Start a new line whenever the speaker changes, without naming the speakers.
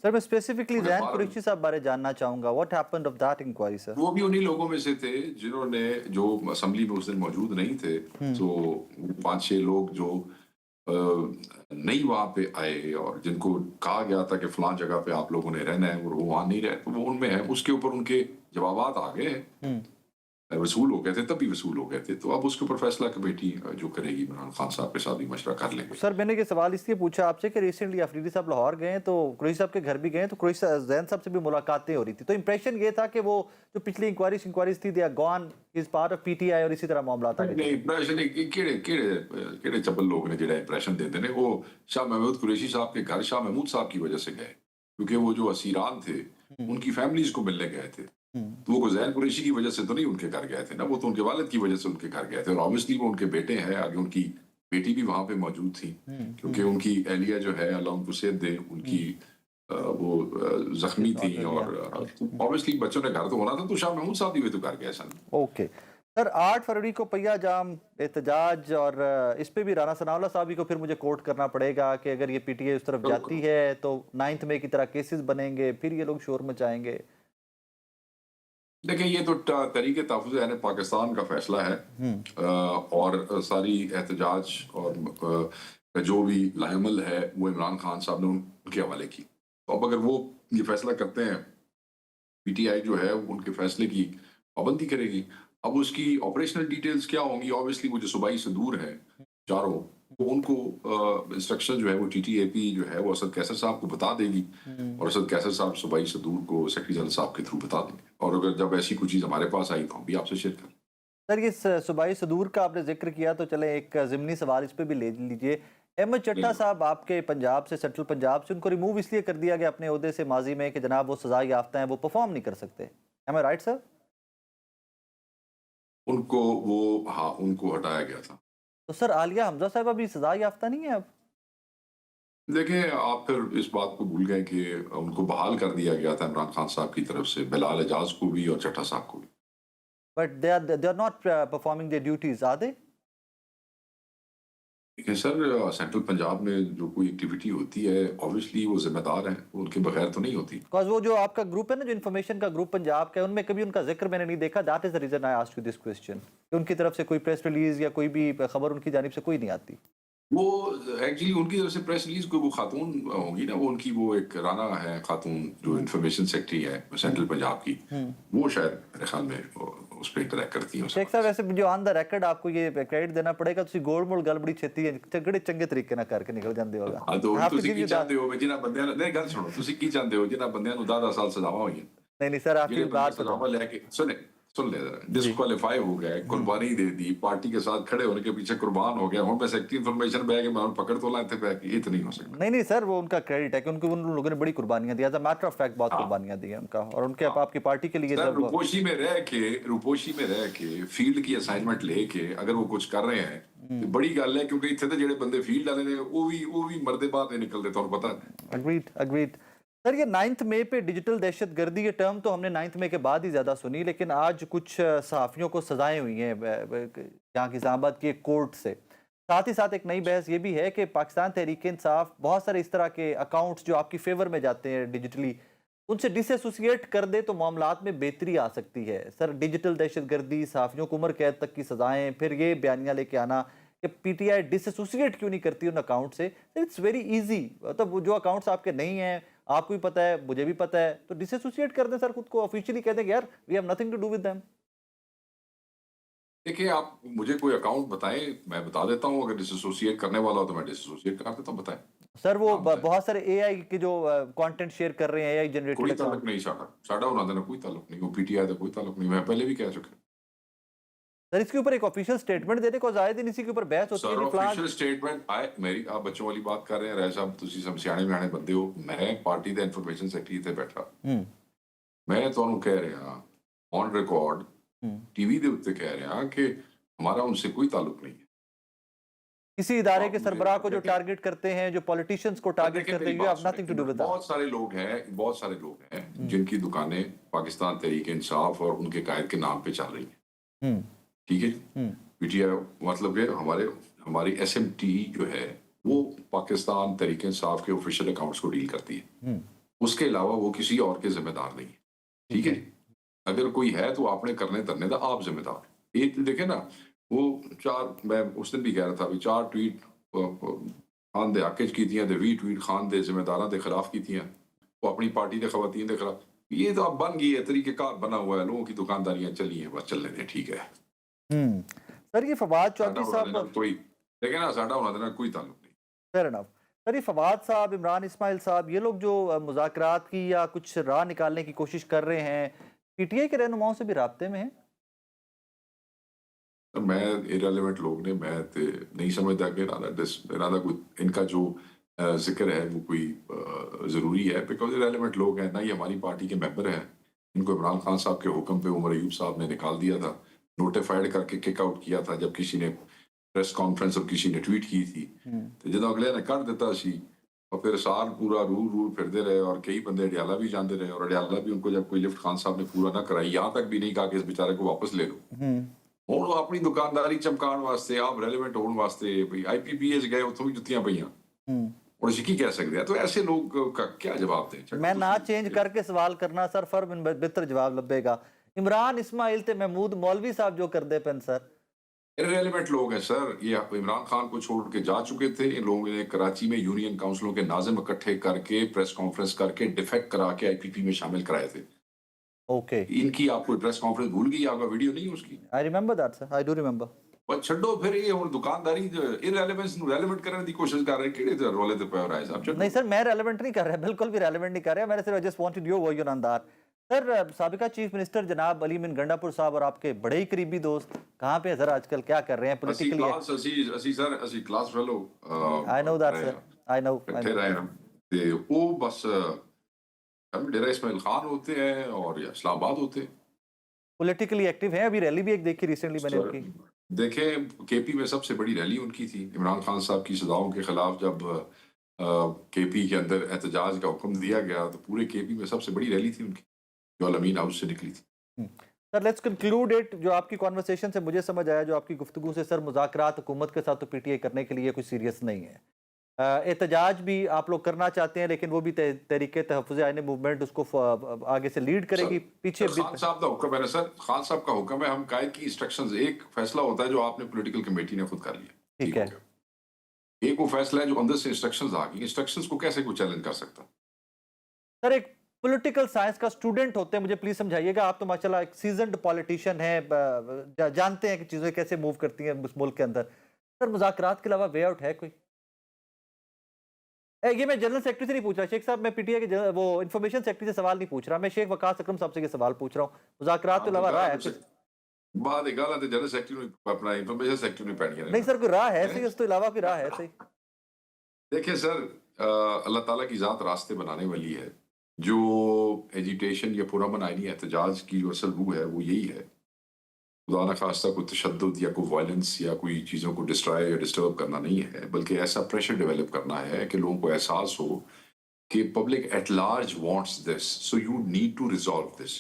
سر میں اسپیسیفکلی
مگر
زین
بعد
قریشی صاحب بارے جاننا چاہوں گا، what happened of that inquiry sir?
وہ بھی انہی لوگوں میں سے تھے جنہوں نے، جو اسمبلی میں اس دن موجود نہیں تھے، تو 5-6 لوگ جو نہیں وہاں پہ آئے اور جن کو کہا گیا تھا کہ فلاں جگہ پہ آپ لوگوں نے رہنا ہے اور وہ وہاں نہیں رہے، تو وہ ان میں ہے، اس کے اوپر ان کے جوابات آ گئے ہیں، وصول ہو گئے تھے، تب بھی وصول ہو گئے تھے، تو اب اس کے اوپر فیصلہ کمیٹی جو کرے گی عمران خان صاحب کے ساتھ بھی مشورہ کر لیں گے۔
سر میں نے یہ سوال اس لیے پوچھا آپ سے کہ ریسنٹلی افریدی صاحب لاہور گئے تو قریشی صاحب کے گھر بھی گئے، تو قریشی زین صاحب سے بھی ملاقاتیں ہو رہی تھی، تو امپریشن یہ تھا کہ وہ جو پچھلی انکوائریز تھی they are gone, as part of P T I, اور اسی طرح معاملات آگے چلے۔
امپریشن کیڑے چپل لوگ نے جڑا امپریشن دیتے ہیں، وہ شاہ محمود قریشی صاحب کے گھر شاہ محمود صاحب کی وجہ سے گئے، کیونکہ وہ جو اسیران تھے ان کی فیملیز کو ملنے گئے تھے، تو وہ زین قریشی کی وجہ سے تو نہیں ان کے گھر گئے تھے نا، وہ تو ان کے والد کی وجہ سے ان کے گھر گئے تھے، اور obviously وہ ان کے بیٹے ہیں، آگے ان کی بیٹی بھی وہاں پہ موجود تھی، کیونکہ ان کی اہلیہ جو ہے اللہ ان کو صحت دے، ان کی وہ زخمی تھی، اور obviously بچوں نے گھر تو ہونا تھا، تو شاہ محمود صاحب بھی تو گھر گئے سن۔
اوکے سر، 8 فروری کو پہیا جام احتجاج، اور اس پہ بھی رانا ثناء اللہ صاحب کو پھر مجھے کوٹ کرنا پڑے گا کہ اگر یہ پی ٹی اے اس طرف جاتی ہے تو 9 مئی کی طرح کیسز بنیں گے، پھر یہ لوگ شور مچائیں گے۔
دیکھیں یہ تو تحریک تحفظ اہل پاکستان کا فیصلہ ہے، اور ساری احتجاج اور جو بھی لائحہ ہے وہ عمران خان صاحب نے ان کے حوالے کی، تو اب اگر وہ یہ فیصلہ کرتے ہیں، پی ٹی آئی جو ہے ان کے فیصلے کی پابندی کرے گی، اب اس کی آپریشنل ڈیٹیلز کیا ہوں گی، obviously وہ جو صوبائی صدور ہے چاروں، تو ان کو انسٹرکشن جو ہے وہ ٹی ٹی اے پی جو ہے وہ اسد کیسر صاحب کو بتا دے گی، اور اسد کیسر صاحب صوبائی صدور کو سیکرٹری جنرل صاحب کے تھرو بتا دیں گے، اور اگر جب ایسی کوئی چیز ہمارے پاس آئی تو ہم بھی آپ سے شیئر کریں۔
سر یہ صوبائی صدور کا آپ نے ذکر کیا تو چلیں ایک ضمنی سوال اس پہ بھی لے لیجئے، احمد چٹھا صاحب آپ کے پنجاب سے، سینٹرل پنجاب سے، ان کو ریموو اس لیے کر دیا گیا اپنے عہدے سے ماضی میں کہ جناب وہ سزا یافتہ ہیں، وہ پرفارم نہیں کر سکتے، ایم آئی رائٹ سر؟
ان کو وہ، ہاں ان کو ہٹایا گیا تھا۔
تو سر عالیہ حمزہ صاحب ابھی سزا یافتہ نہیں ہے اب؟
دیکھیں آپ پھر اس بات کو بھول گئے کہ ان کو بحال کر دیا گیا تھا عمران خان صاحب کی طرف سے، بلال اعجاز کو بھی اور چٹھا صاحب کو بھی۔
But they are not performing their duties, are they؟
لیکن سر سینٹرل پنجاب میں جو کوئی ایکٹیویٹی ہوتی ہے obviously وہ ذمہ دار ہیں، ان کے بغیر تو نہیں ہوتی۔
Because وہ جو آپ کا گروپ ہے نا، جو انفارمیشن کا گروپ پنجاب کا ہے، ان میں کبھی ان کا ذکر میں نے نہیں دیکھا، that is the reason I asked you this question، کہ ان کی طرف سے کوئی پریس ریلیز یا کوئی بھی خبر ان کی جانب سے کوئی نہیں آتی۔
وہ ایکچولی ان کی طرف سے پریس ریلیز کو وہ خاتون ہوں گی نا، وہ ان کی وہ ایک رانا ہے خاتون جو انفارمیشن سیکرٹری ہے سینٹرل پنجاب کی، وہ شاید میرے خیال میں اس پہ انٹریکٹ کرتی ہیں۔
شیخ صاحب ویسے جو آن دا ریکارڈ آپ کو یہ کریڈٹ دینا پڑے گا، تسی گول مول گل بڑی چھتی ہے بڑے چنگے طریقے نہ کر کے نکل جاندے ہوگا۔
ہاں تو تسی کی چاہتے ہو جنہاں بندیاں نے، نہیں گل سنو، تسی کی چاہتے ہو جنہاں بندیاں نو 10 سال سزاواں ہوئی ہیں،
نہیں نہیں سر، آپ کی
جنہیں بندے
بات
سزاواں لے کے سن لے ذرا، ڈسکوالیفائی ہو گئے، قربانی دے دی، پارٹی کے ساتھ کھڑے ہونے کے پیچھے قربان ہو گیا، ہوں میں سیکٹری انفارمیشن بہ کے میں پکڑ تو لائے تھے بہ کے، یہ تو نہیں ہو سکتا۔
نہیں نہیں سر، وہ ان کا کریڈٹ ہے کہ ان لوگوں نے بڑی قربانیاں دی، as a matter of fact بہت قربانیاں دی ہیں ان کا، اور ان کے آپ کی پارٹی کے لیے
سر
جب
روپوشی میں رہ کے فیلڈ کی اسائنمنٹ لے کے اگر وہ کچھ کر رہے ہیں تو بڑی گل ہے، کیونکہ اتنے تو جڑے بندے فیلڈ والے نے وہ بھی مردے باہر نہیں نکلتے، تو پتہ ہے۔
اگریڈ سر، یہ 9 مئی پہ ڈیجیٹل دہشت گردی، یہ ٹرم تو ہم نے 9 مئی کے بعد ہی زیادہ سنی، لیکن آج کچھ صحافیوں کو سزائیں ہوئی ہیں یہاں کی اسلام آباد کی ایک کورٹ سے، ساتھ ہی ساتھ ایک نئی بحث یہ بھی ہے کہ پاکستان تحریک انصاف بہت سارے اس طرح کے اکاؤنٹس جو آپ کی فیور میں جاتے ہیں ڈیجیٹلی، ان سے ڈس ایسوسیٹ کر دے تو معاملات میں بہتری آ سکتی ہے۔ سر ڈیجیٹل دہشت گردی، صحافیوں کو عمر قید تک کی سزائیں، پھر یہ بیانیہ لے کے آنا کہ پی ٹی آئی ڈس ایسوسیٹ کیوں نہیں کرتی ان اکاؤنٹ سے، اٹس ویری ایزی، مطلب جو اکاؤنٹس آپ کے نہیں ہیں، آپ کو بھی پتہ ہے، مجھے بھی پتہ ہے، تو ڈس ایسوسیٹ کر دیں سر خود کو، آفیشیلی کہہ دیں کہ یار we have nothing to do with them.
دیکھیں آپ مجھے کوئی اکاؤنٹ بتائیں، میں بتا دیتا ہوں، اگر ڈس ایسوسیٹ کرنے والا ہو تو میں ڈس ایسوسیٹ کر دیتا ہوں، بتائیں۔
سر وہ بہت سارے اے آئی کے جو کانٹینٹ شیئر کر رہے ہیں، اے آئی جنریٹڈ
کوئی تعلق
اکاؤنٹ،
نہیں ساڈا ہونا دینا کوئی تعلق نہیں، وہ پی ٹی آئی کا کوئی تعلق نہیں، میں پہلے بھی کہہ چکا۔
سر اس کے اوپر ایک آفیشیل سٹیٹمنٹ دینے کو آئے دن اسی کے اوپر بحث ہوتی ہے
سر
جی فلان۔
آفیشیل سٹیٹمنٹ آئے میری، آپ بچوں والی بات کر رہے ہیں، رائے صاحب تسی سب سیانے بیانے بندے ہو، میں پارٹی دے انفارمیشن سیکرٹری تے بیٹھا، میں تانوں کہہ رہا آن ریکارڈ ٹی وی دے اوتے کہہ رہا کہ ہمارا ان سے کوئی تعلق نہیں ہے۔
کسی ادارے کے سربراہ کو جو ٹارگٹ کرتے ہیں، جو پولیٹیشینز کو ٹارگٹ کرتے ہیں، you have nothing to do with that۔
بہت سارے لوگ ہیں جن کی دکانیں پاکستان تحریک انصاف اور ان کے قائد کے نام پہ چل رہی ہیں، ٹھیک ہے جی، پی ٹی آئی مطلب کہ ہماری ایس ایم ٹی جو ہے وہ پاکستان تحریک انصاف کے آفیشیل اکاؤنٹس کو ڈیل کرتی ہے، اس کے علاوہ وہ کسی اور کے ذمہ دار نہیں ہے، ٹھیک ہے؟ اگر کوئی ہے تو آپ نے کرنے ترنے دا آپ ذمہ دار. ایک دیکھیں نا وہ میں اس دن بھی کہہ رہا تھا 4 ٹویٹ خان دے حق کی تھیاں 20 ٹویٹ خان دے ذمہ داراں دے خلاف کی تھیاں وہ اپنی پارٹی دے خواتین دے خلاف. یہ تو اب بن گئی ہے، طریقہ کار بنا ہوا ہے، لوگوں کی دکانداریاں چلی ہیں، بس چل رہے ہیں، ٹھیک ہے.
سر یہ فواد چودھری صاحب
کوئی دیکھیں نا ساڈا ہونا دینا کوئی تعلق نہیں.
Fair enough. سر یہ فواد صاحب، عمران اسماعیل صاحب، یہ لوگ جو مذاکرات کی یا کچھ راہ نکالنے کی کوشش کر رہے ہیں، پی ٹی آئی کے رہنماؤں سے بھی رابطے میں ہیں؟
میں irrelevant لوگ نے میں نہیں سمجھتا کہ ارادہ کوئی ان کا جو ذکر ہے وہ کوئی ضروری ہے، بیکاز irrelevant لوگ ہیں، نہ ہی ہماری پارٹی کے ممبر ہیں. ان کو عمران خان صاحب کے حکم پہ عمر ایوب صاحب نے نکال دیا تھا، نوٹیفائڈ کر کے کک آؤٹ کیا تھا جب کسی نے پریس کانفرنس اور کسی نے ٹویٹ کی تھی. تو جدو اگلے نے کر دیتا سی اور پھر سال پورا رول پھرتے رہے اور کئی بندے اڈیالہ بھی جاندے رہے، اور اڈیالہ بھی ان کو جب کوئی لفٹ خان صاحب نے پورا نہ کرائی، یہاں تک بھی نہیں کہا کہ اس بیچارے کو واپس لے لو. ہوں اپنی دکانداری چمکان واسطے آپ ریلیونٹ ہونے واسطے آئی پی پی ایس گئے اتوں بھی جتیاں پہ اور اسی کی کہہ سکتے ہیں. تو ایسے لوگ کا کیا جواب دیں؟
میں نہ چینج کر کے سوال کرنا سر، فر من بہتر جواب لبے گا. عمران اسماعیل تے محمود مولوی صاحب جو کر دے پن سر،
ریلیونٹ لوگ ہیں سر. یہ عمران خان کو چھوڑ کے جا چکے تھے. ان لوگوں نے کراچی میں یونین کاؤنسلوں کے ناظم اکٹھے کر کے پریس کانفرنس کر کے ڈیفیکٹ کرا کے آئی پی پی میں شامل کرائے تھے.
اوکے،
ان کی آپ کو پریس کانفرنس بھول گئی؟ آپ کا ویڈیو نہیں اس کی؟
I remember that sir, I do remember.
پر چھڈو پھر یہ ہن دکانداری irrelevance نو ریلیونٹ کرنے دی کوشش کر رہے ہیں. کیڑے رولے تے پے ہو رہا ہے صاحب؟
نہیں سر، میں ریلیونٹ نہیں کر رہا، بالکل بھی ریلیونٹ نہیں کر رہا. میں نے صرف just wanted your version on that. Sir سابقہ چیف منسٹر جناب علی من گنڈا پور صاحب اور آپ کے بڑے ہی قریبی دوست کہاں پہ سر آج کل، کیا کر رہے ہیں پولیٹیکلی؟
اسی class fellow
I know that sir, I know.
اکٹھے رہے ہیں تے وہ بس ہم ڈیرہ اسماعیل خان ہوتے ہیں اور اسلام آباد ہوتے ہیں.
پولیٹیکلی ایکٹیو ہیں. ابھی ریلی بھی ایک دیکھی ریسنٹلی میں نے ان کی.
دیکھیں کے پی میں سب سے بڑی ریلی ان کی تھی عمران خان صاحب کی سزاؤں کے خلاف. جب کے پی کے اندر احتجاج کا حکم دیا گیا تو پورے کے پی میں سب سے بڑی ریلی تھی ان کی، جو الامین ہاؤس سے نکلی تھی.
سر لیٹس کنکلوڈ اٹ. جو آپ کی کانورسیشن سے مجھے سمجھ آیا، جو آپ کی گفتگو سے، سر مذاکرات حکومت کے ساتھ تو پی ٹی آئی کرنے کے لیے کوئی سیریس نہیں ہے. احتجاج بھی آپ لوگ کرنا چاہتے ہیں، لیکن وہ بھی تحریک تحفظ آئین موومنٹ اس کو آگے سے لیڈ کرے گی. پیچھے
خان صاحب کا حکم ہے نا سر، خان صاحب کا حکم ہے. ہم قائد کی انسٹرکشنز، ایک فیصلہ ہوتا ہے جو آپ نے پولیٹیکل کمیٹی نے خود کر لیا،
ٹھیک ہے.
ایک وہ فیصلہ ہے جو اندر سے انسٹرکشنز آ گئی. انسٹرکشنز کو کیسے کوئی چیلنج کر سکتا؟
سر ایک پولیٹیکل سائنس کا اسٹوڈنٹ ہوتے ہیں، مجھے پلیز سمجھائیے گا. آپ تو ماشاءاللہ ایک سیزنڈ پولیٹیشین ہیں، جانتے ہیں کہ چیزیں کیسے موو کرتی ہیں اس ملک کے اندر. سر مذاکرات کے علاوہ وے آؤٹ ہے کوئی؟ یہ میں جنرل سیکرٹری سے نہیں پوچھ رہا شیخ صاحب، میں پی ٹی آئی کے وہ انفارمیشن سیکرٹری سے سوال نہیں پوچھ رہا، میں شیخ وقاص اکرم صاحب سے یہ سوال پوچھ رہا ہوں. مذاکرات کے علاوہ راہ ہے کوئی؟
بعد ایک گالا تے جنرل سیکرٹری اپنا انفارمیشن سیکرٹری نے پڑھنی ہے.
نہیں سر، کوئی راہ ہے صحیح، اس تو علاوہ کوئی راہ ہے صحیح؟
دیکھیں سر، اللہ تعالیٰ کی ذات راستے بنانے والی ہے. جو ایجیٹیشن یا پرامن آئینی احتجاج کی جو اصل روح ہے وہ یہی ہے. خدا نخواستہ کوئی تشدد یا کوئی وائلنس یا کوئی چیزوں کو ڈسٹرائے یا ڈسٹرب کرنا نہیں ہے، بلکہ ایسا پریشر ڈیولپ کرنا ہے کہ لوگوں کو احساس ہو کہ public at large wants this, so you need to resolve this.